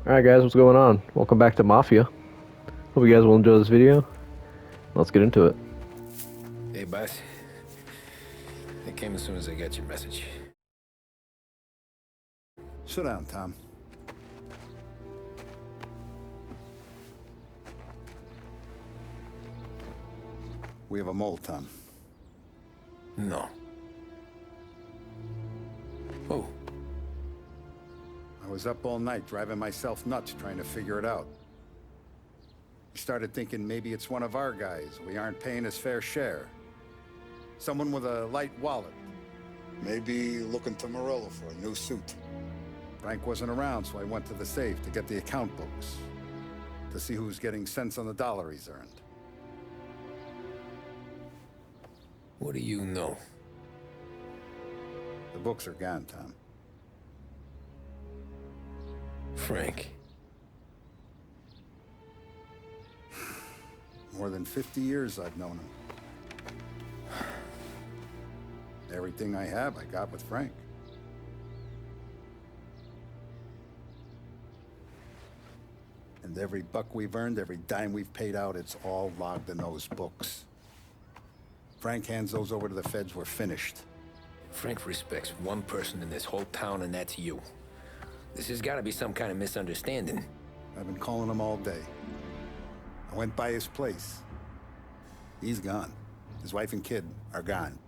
Alright guys, what's going on? Welcome back to Mafia. Hope you guys will enjoy this video. Let's get into it. Hey, boss. I came as soon as I got your message. Sit down, Tom. We have a mole, Tom. No. Oh. I was up all night driving myself nuts trying to figure it out. I started thinking maybe it's one of our guys. We aren't paying his fair share. Someone with a light wallet. Maybe looking to Morello for a new suit. Frank wasn't around, so I went to the safe to get the account books. To see who's getting cents on the dollar he's earned. What do you know? The books are gone, Tom. Frank. More than 50 years I've known him. Everything I have, I got with Frank. And every buck we've earned, every dime we've paid out, it's all logged in those books. Frank hands those over to the feds, we're finished. Frank respects one person in this whole town, and that's you. This has got to be some kind of misunderstanding. I've been calling him all day. I went by his place. He's gone. His wife and kid are gone.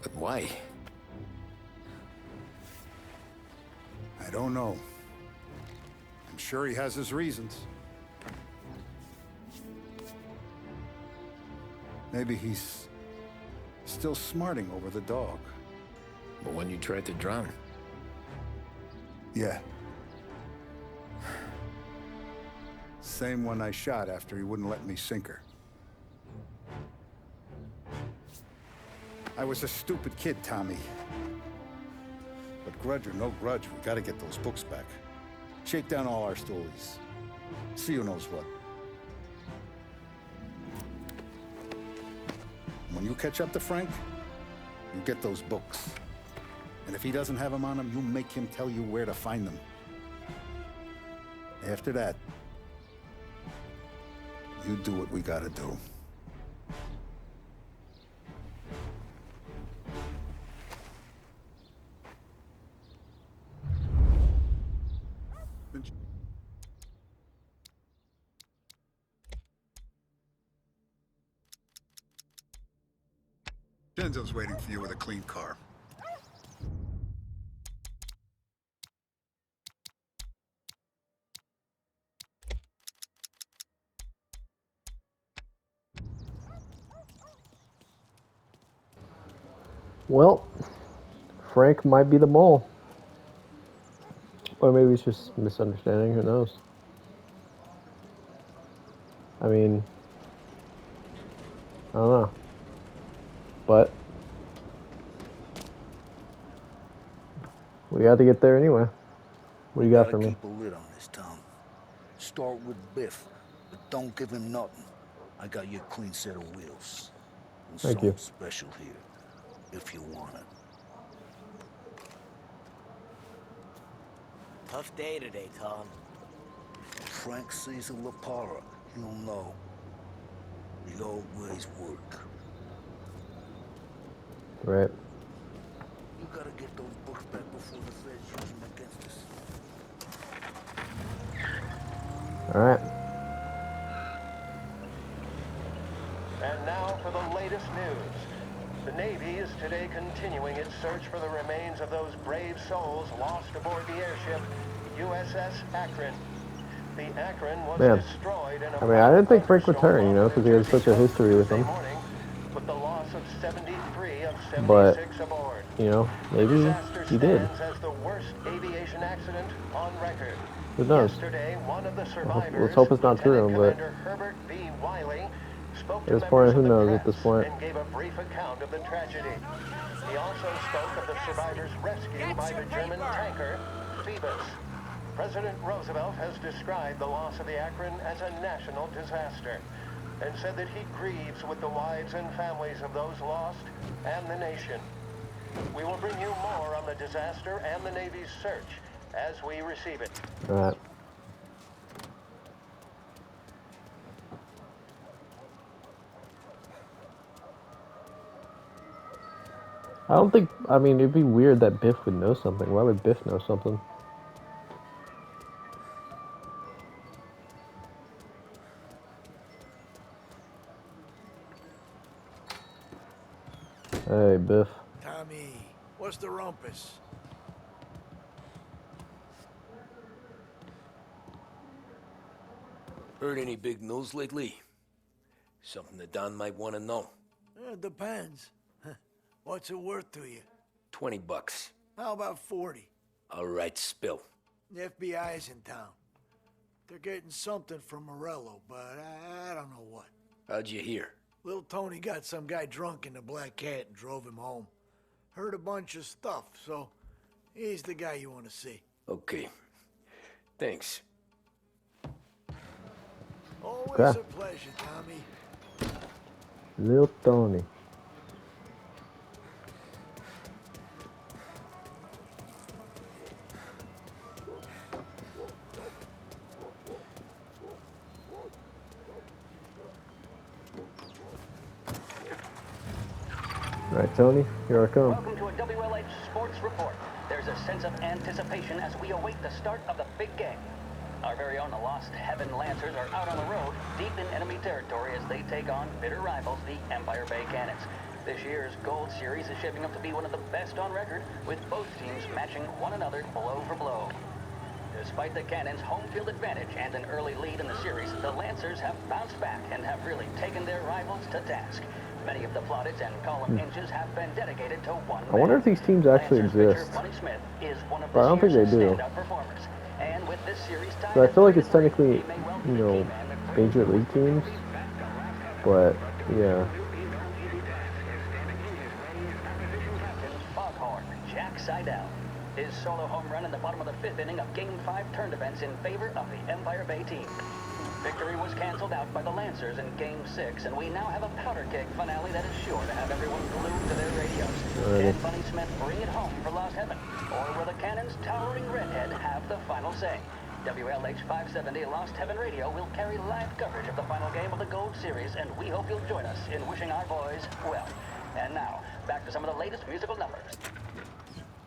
But why? I don't know. I'm sure he has his reasons. Maybe he's still smarting over the dog. But when you tried to drown? Yeah. Same one I shot after he wouldn't let me sink her. I was a stupid kid, Tommy. But grudge or no grudge, we gotta get those books back. Shake down all our stories. See who knows what. When you catch up to Frank, you get those books. And if he doesn't have them on him, you make him tell you where to find them. After that, you do what we gotta do. Genzo's waiting for you with a clean car. Well, Frank might be the mole. Or maybe it's just misunderstanding, who knows? I mean, I don't know. But we got to get there anyway. What do you got for me? Keep a lid on this town. Start with Biff, but don't give him nothing. I got you a clean set of wheels. And Thank you. Special here, if you want it. Tough day today, Tom. Frank Caesar La Parra, he'll know. The old ways work. Right. You gotta get those books back before the feds use them against us. All right. And now for the latest news. The Navy is today continuing its search for the remains of those brave souls lost aboard the airship USS Akron. The Akron was destroyed in a I didn't think Frank would turn, you know, because he has such a history with him. With the loss of 73 of 76 But, aboard. you know, maybe he did. As the worst aviation accident on record. Who knows? Yesterday, one of the survivors, Let's hope it's not true, but Herbert B. Wiley, spoke at this to point, who members of the knows at press this point? and gave a brief account of the tragedy. He also spoke of the survivors' rescue by the German tanker Phoebus. President Roosevelt has described the loss of the Akron as a national disaster and said that he grieves with the wives and families of those lost and the nation. We will bring you more on the disaster and the Navy's search as we receive it. Alright. I don't think, I mean, it'd be weird that Biff would know something. Why would Biff know something? Hey, Biff. Tommy, what's the rumpus? Heard any big news lately? Something that Don might want to know. Depends. What's it worth to you? $20. How about 40? All right, spill. The FBI's in town. They're getting something from Morello, but I don't know what. How'd you hear? Little Tony got some guy drunk in the Black Cat and drove him home. Heard a bunch of stuff, so he's the guy you want to see. Okay. Thanks. Always Okay. a pleasure, Tommy. Lil Tony. Alright, Tony, here I come. Welcome to a WLH Sports Report. There's a sense of anticipation as we await the start of the big game. Our very own Lost Heaven Lancers are out on the road, deep in enemy territory as they take on bitter rivals, the Empire Bay Cannons. This year's Gold Series is shaping up to be one of the best on record, with both teams matching one another blow for blow. Despite the Cannons' home field advantage and an early lead in the series, the Lancers have bounced back and have really taken their rivals to task. Many of the plaudits and column inches have been dedicated to one man. I wonder if these teams actually Lancers pitcher exist. Bunny Smith is one of But I don't this think they year's do. standout performers. And with this series tied But I feel like at it's technically, 3, he may well be you the know, key man that brings major league teams. But, yeah. Foghorn, Jack Seidel. His solo home run in the bottom of the 5th inning of Game 5 turned events in favor of the Empire Bay team. Victory was canceled out by the Lancers in Game 6, and we now have a powder keg finale that is sure to have everyone glued to their radios. Can Bunny Smith bring it home for Lost Heaven? Or will the Cannons' towering redhead have the final say? WLH 570 Lost Heaven Radio will carry live coverage of the final game of the Gold Series, and we hope you'll join us in wishing our boys well. And now, back to some of the latest musical numbers.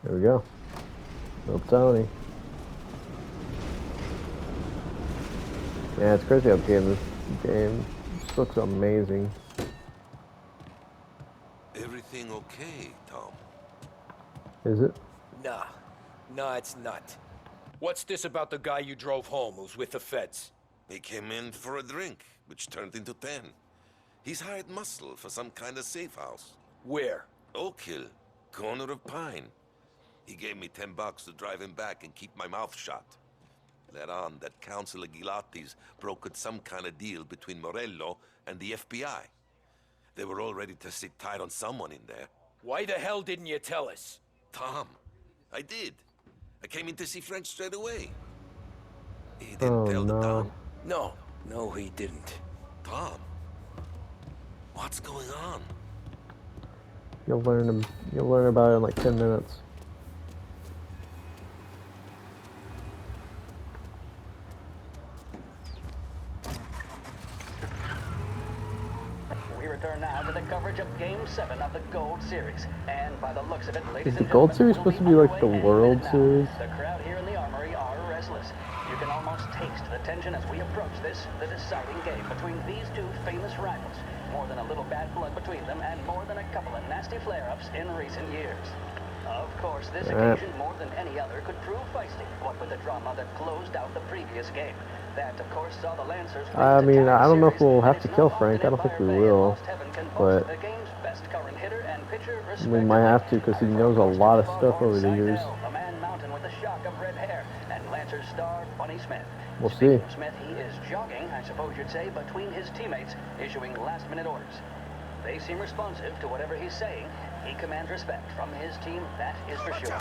There we go. Lil Tony. Yeah, it's crazy how this game just looks amazing. Everything okay, Tom? Is it? Nah, it's not. What's this about the guy you drove home who's with the feds? He came in for a drink, which turned into 10. He's hired muscle for some kind of safe house. Where? Oak Hill, corner of Pine. He gave me $10 to drive him back and keep my mouth shut. Let on that Councilor Gilatti's brokered some kind of deal between Morello and the FBI. They were all ready to sit tight on someone in there. Why the hell didn't you tell us? Tom, I did. I came in to see Frank straight away. He didn't Oh, tell the no. town. No, he didn't. Tom, what's going on? You'll learn about it in like 10 minutes. We return now to the coverage of Game 7 of the Gold Series. And by the looks of it, ladies Is and the Gold gentlemen, Series we'll supposed to be like the underway World any minute now. Series? The crowd here in the Armory are restless. You can almost taste the tension as we approach this, the deciding game between these two famous rivals. More than a little bad blood between them, and more than a couple of nasty flare-ups in recent years. Of course, this occasion, more than any other, could prove feisty, what with the drama that closed out the previous game. That, of course, saw the Lancers win I the mean, tie I don't know if series, we'll and have it's to not kill often Frank. I don't think Empire we Bay and will, Lost Heaven can boast but the game's best current hitter and pitcher, we might have to because he knows a lot of stuff over the years. a man mountain with a shock of red hair, and Lancers star Bunny Smith. We'll Speaking see. of Smith, he is jogging, I suppose you'd say, between his teammates, issuing last-minute orders. They seem responsive to whatever he's saying. He commands respect from his team, that is for sure.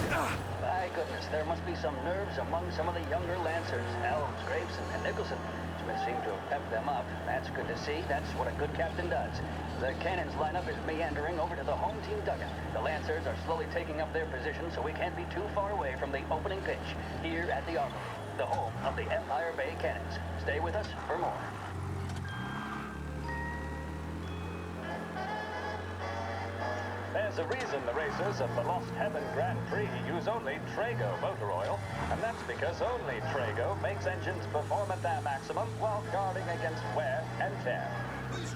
My goodness, there must be some nerves among some of the younger Lancers, Elms, Grapes, and Nicholson. Smith seemed to have pepped them up. That's good to see. That's what a good captain does. The cannons lineup is meandering over to the home team dugout. The Lancers are slowly taking up their position, so we can't be too far away from the opening pitch here at the Armory, the home of the Empire Bay Cannons. Stay with us for more. There's a reason the racers of the Lost Heaven Grand Prix use only Trago motor oil, and that's because only Trago makes engines perform at their maximum while guarding against wear and tear.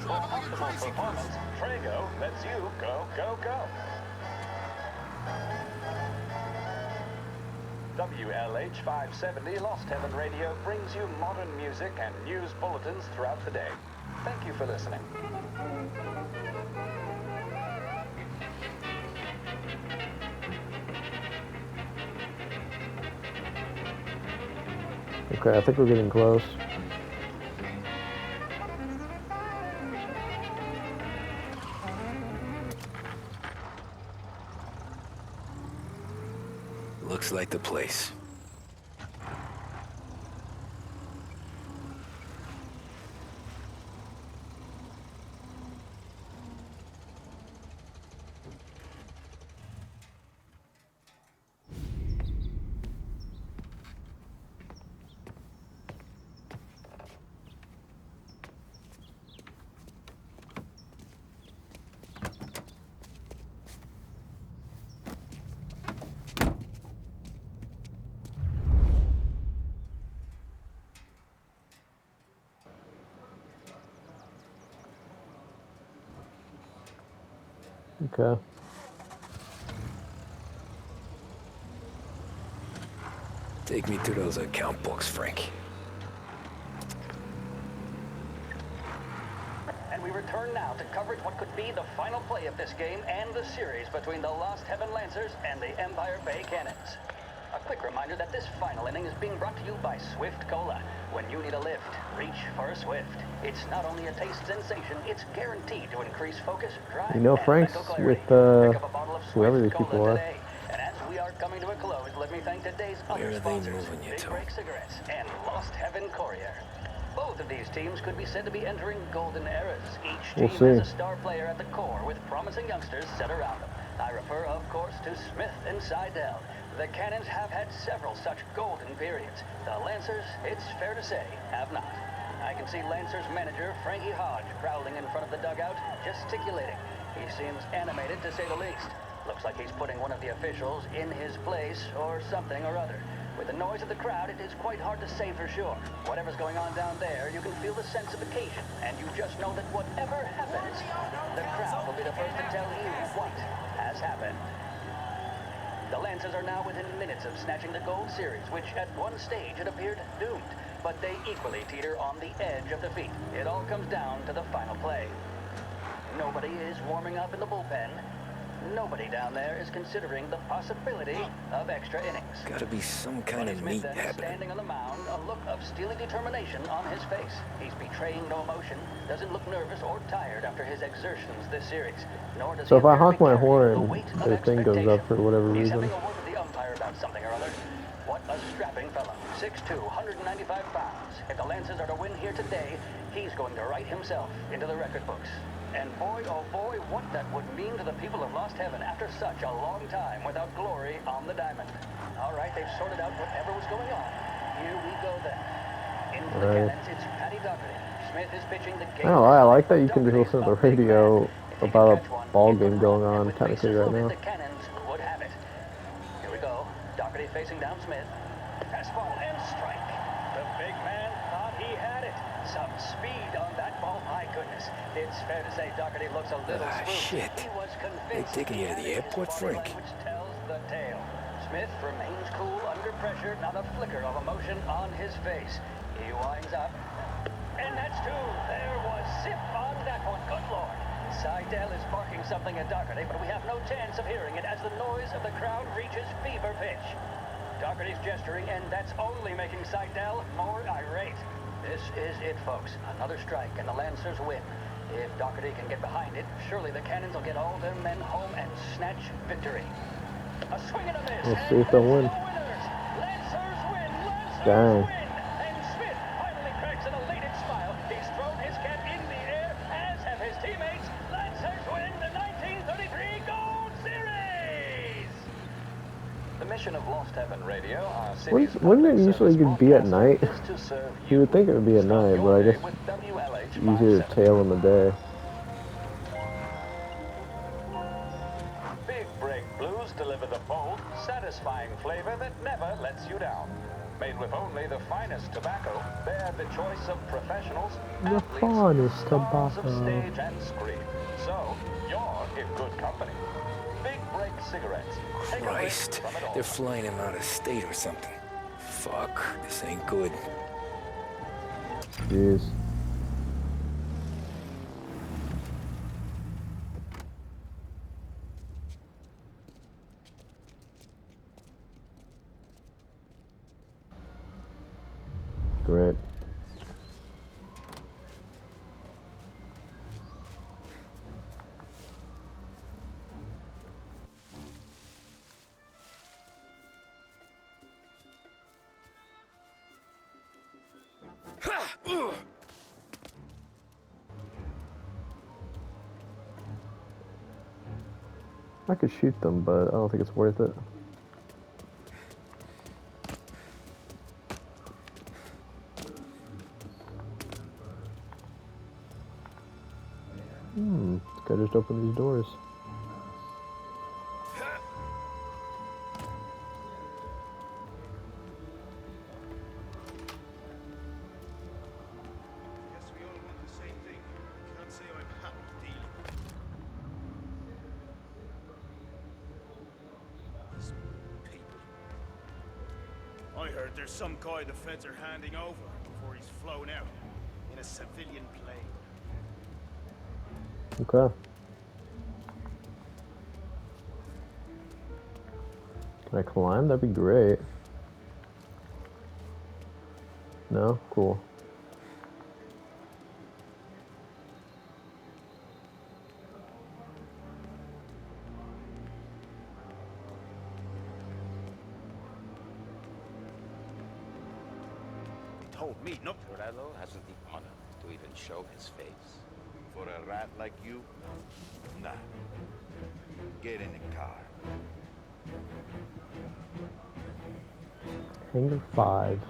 For optimal performance, Trago lets you go, go, go. WLH 570 Lost Heaven Radio brings you modern music and news bulletins throughout the day. Thank you for listening. Okay, I think we're getting close. Looks like the place. Okay. Take me to those account books, Frank. And we return now to coverage what could be the final play of this game and the series between the Lost Heaven Lancers and the Empire Bay Cannons. A quick reminder that this final inning is being brought to you by Swift Cola. When you need a lift, reach for a Swift. It's not only a taste sensation, it's guaranteed to increase focus, drive, You know, and Frank's mental clarity. with Pick up a bottle of whoever Swift these people Cola are. today. And as we are coming to a close, let me thank today's Where other are they sponsors, moving you Big to? Break Cigarettes and Lost Heaven Courier. Both of these teams could be said to be entering golden eras. Each We'll team see. has a star player at the core with promising youngsters set around them. I refer, of course, to Smith and Seidel. The Cannons have had several such golden periods. The Lancers, it's fair to say, have not. I can see Lancers manager Frankie Hodge prowling in front of the dugout, gesticulating. He seems animated, to say the least. Looks like he's putting one of the officials in his place or something or other. With the noise of the crowd, it is quite hard to say for sure. Whatever's going on down there, you can feel the sense of occasion, and you just know that whatever happens, the crowd will be the first to tell you what has happened. The Lancers are now within minutes of snatching the gold series, which at one stage had appeared doomed. But they equally teeter on the edge of defeat. It all comes down to the final play. Nobody is warming up in the bullpen. Nobody down there is considering the possibility of extra innings. Gotta be some kind of Smith meat then happening. standing on the mound, a look of steely determination on his face. He's betraying no emotion, doesn't look nervous or tired after his exertions this series. Nor does So he if I appear to honk be my carrying horn, the weight of the thing goes up for whatever He's reason. having a word with the umpire about something or other. What a strapping fellow. 6'2", 195 pounds. If the Lancers are to win here today, he's going to write himself into the record books. And boy, oh boy, what that would mean to the people of Lost Heaven after such a long time without glory on the diamond. All right, they've sorted out whatever was going on. Here we go then. In for the Cannons, it's Patty Doherty. Smith is pitching the game. I don't know, I like that you can just listen to the radio about a ball game going on technically right now. The Cannons would have it. Here we go. Doherty facing down Smith. Fastball and strike. The big man thought he had it. Some speed on that ball. My goodness. It's fair to say Doherty looks a little spooked. Shit. He was convinced They taking he you to had the it. His airport, body Frank? language tells the tale. Smith remains cool under pressure, not a flicker of emotion on his face. He winds up. And that's two. There was zip on that one. Good Lord. Seidel is barking something at Doherty, but we have no chance of hearing it as the noise of the crowd reaches fever pitch. Doherty's gesturing, and that's only making Seidel more irate. This is it, folks. Another strike, and the Lancers win. If Doherty can get behind it, surely the Cannons will get all their men home and snatch victory. A swing and a miss. Let's see if they'll win. Lancers win. Lancers Dang. win. And Smith finally cracks an elated mission of Lost Heaven Radio, our city's Wouldn't it public usually service be at broadcaster, night? is to serve You would think it would be at Start night, your but I day guess with WLH it's easier to 570. tail in the day. Big Break Blues deliver the bold, satisfying flavor that never lets you down. Made with only the finest tobacco, they're the choice of professionals, The athletes, finest stars of tobacco. stage and screen. So, you're in good company. Big Break cigarettes. Take a break Christ, from it all. they're flying him out of state or something. Fuck, this ain't good. Jeez. Great. I could shoot them, but I don't think it's worth it. This guy just opened these doors. Guess we all want the same thing. Can't say I'm happy dealing with these people. I heard there's some guy the feds are handing over before he's flown out in a civilian plane. Okay. Can I climb? That'd be great. No? Cool. Told me not. Morello hasn't the honor to even show his face. For a rat like you? Nah. Get in the car. Hangar 5.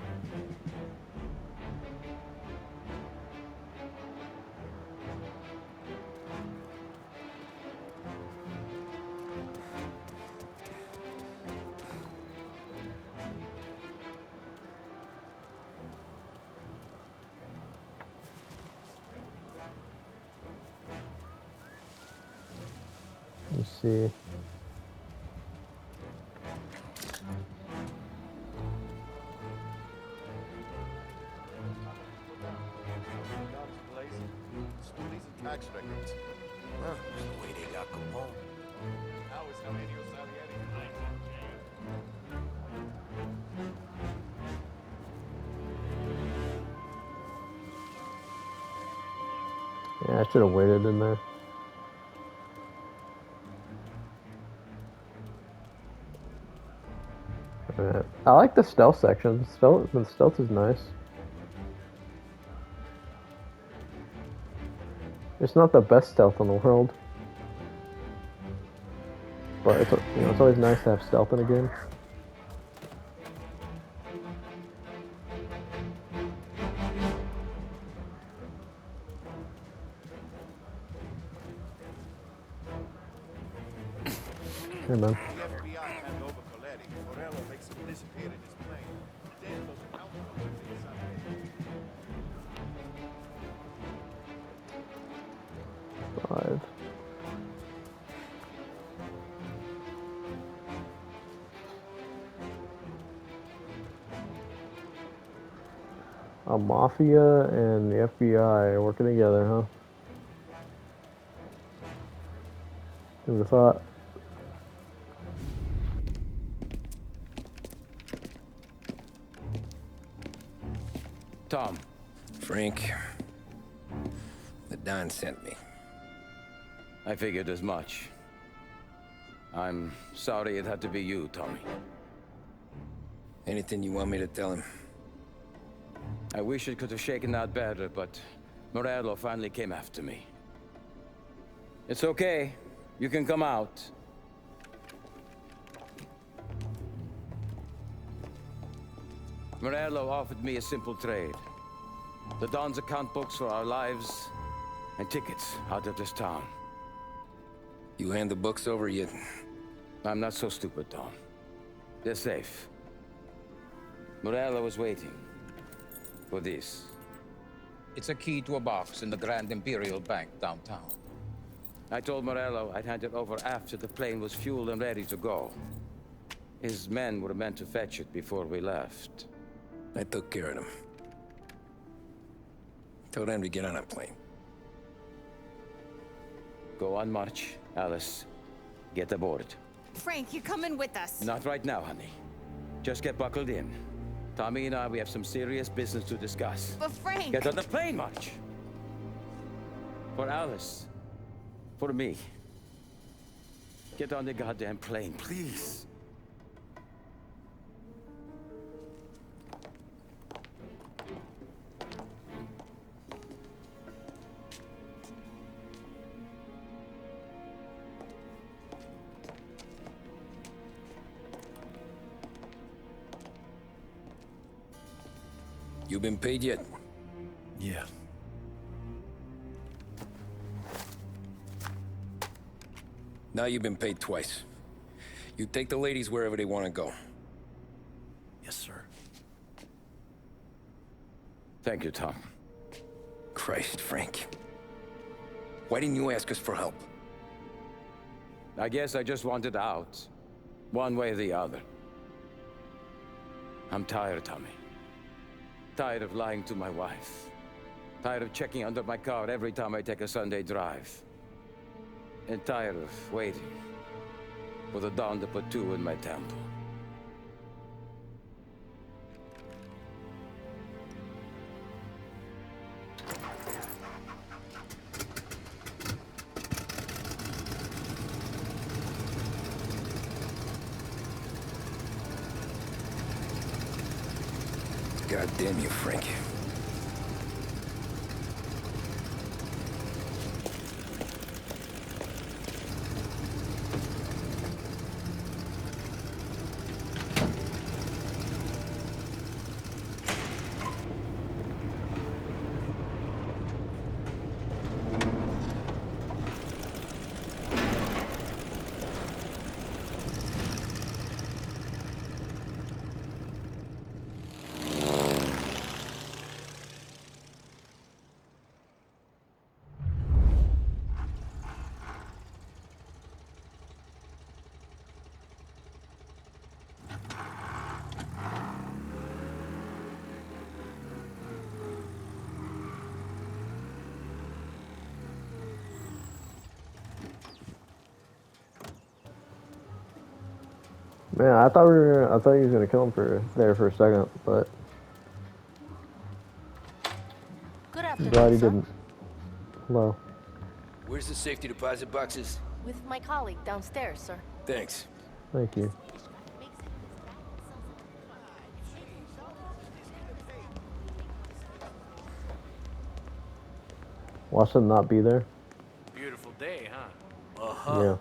Let's see. Stories and tax records. Huh, the way they got Capone. How is Emilio Salieri? Yeah, I should have waited in there. Alright. I like the stealth section. The stealth is nice. It's not the best stealth in the world, but it's it's always nice to have stealth in a game. Hey man. The FBI hand over Coletti. Morello makes him disappear in his plane. Dan doesn't count on him being Salieri. 5. Mafia and the FBI are working together, huh? Who would have thought? Tom. Frank, the Don sent me. I figured as much. I'm sorry it had to be you, Tommy. Anything you want me to tell him? I wish it could have shaken out better, but Morello finally came after me. It's okay. You can come out. Morello offered me a simple trade. The Don's account books for our lives, and tickets out of this town. You hand the books over, you... I'm not so stupid, Don. They're safe. Morello was waiting for this. It's a key to a box in the Grand Imperial Bank downtown. I told Morello I'd hand it over after the plane was fueled and ready to go. His men were meant to fetch it before we left. I took care of them. Told them to get on a plane. Go on march, Alice. Get aboard. Frank, you're coming with us. Not right now, honey. Just get buckled in. Tommy and I, we have some serious business to discuss. But Frank... Get on the plane, March! For Alice. For me. Get on the goddamn plane, please. You been paid yet? Yeah. Now you've been paid twice. You take the ladies wherever they want to go. Yes, sir. Thank you, Tom. Christ, Frank. Why didn't you ask us for help? I guess I just wanted out. One way or the other. I'm tired, Tommy. Tired of lying to my wife. Tired of checking under my car every time I take a Sunday drive. And tired of waiting for the dawn to put two in my temple. God damn you, Frank. Man, I thought he was gonna kill him for a second, but Good I'm afternoon, glad he sir. didn't. Hello. Where's the safety deposit boxes? With my colleague downstairs, sir. Thanks. Thank you. Watch them not be there. Beautiful day, huh? Uh-huh. Yeah.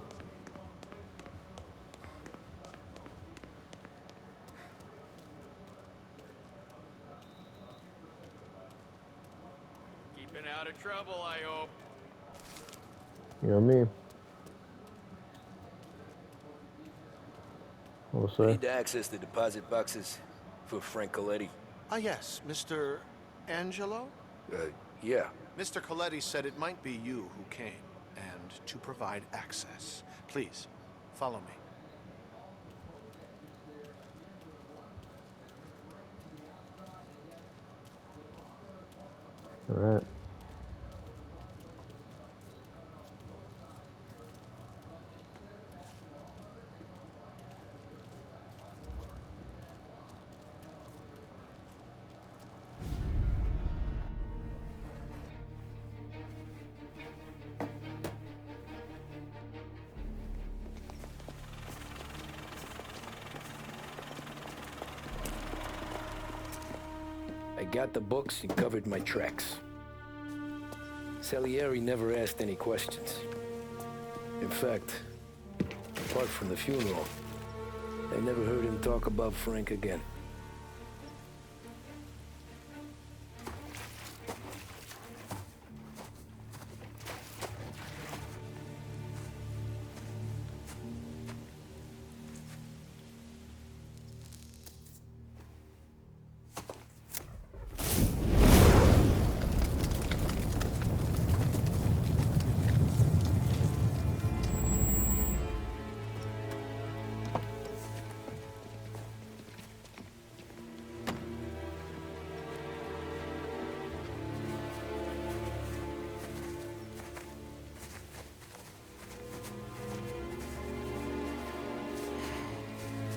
Keeping out of trouble, I hope. You know me. We'll I see. need to access the deposit boxes for Frank Coletti. Ah, yes, Mr. Angelo? Yeah. Mr. Coletti said it might be you who came, and to provide access. Please, follow me. All right. I got the books and covered my tracks. Salieri never asked any questions. In fact, apart from the funeral, I never heard him talk about Frank again.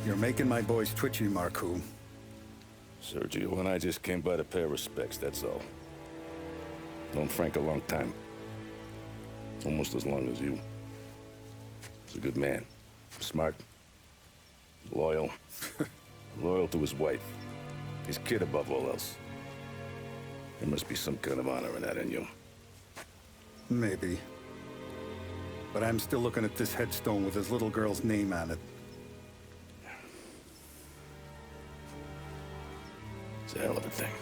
You're making my boys twitchy, Marku. Sergio and I just came by to pay respects, that's all. Known Frank a long time. Almost as long as you. He's a good man. Smart. Loyal. Loyal to his wife. His kid above all else. There must be some kind of honor in that in you. Maybe. But I'm still looking at this headstone with his little girl's name on it. It's a hell of a thing.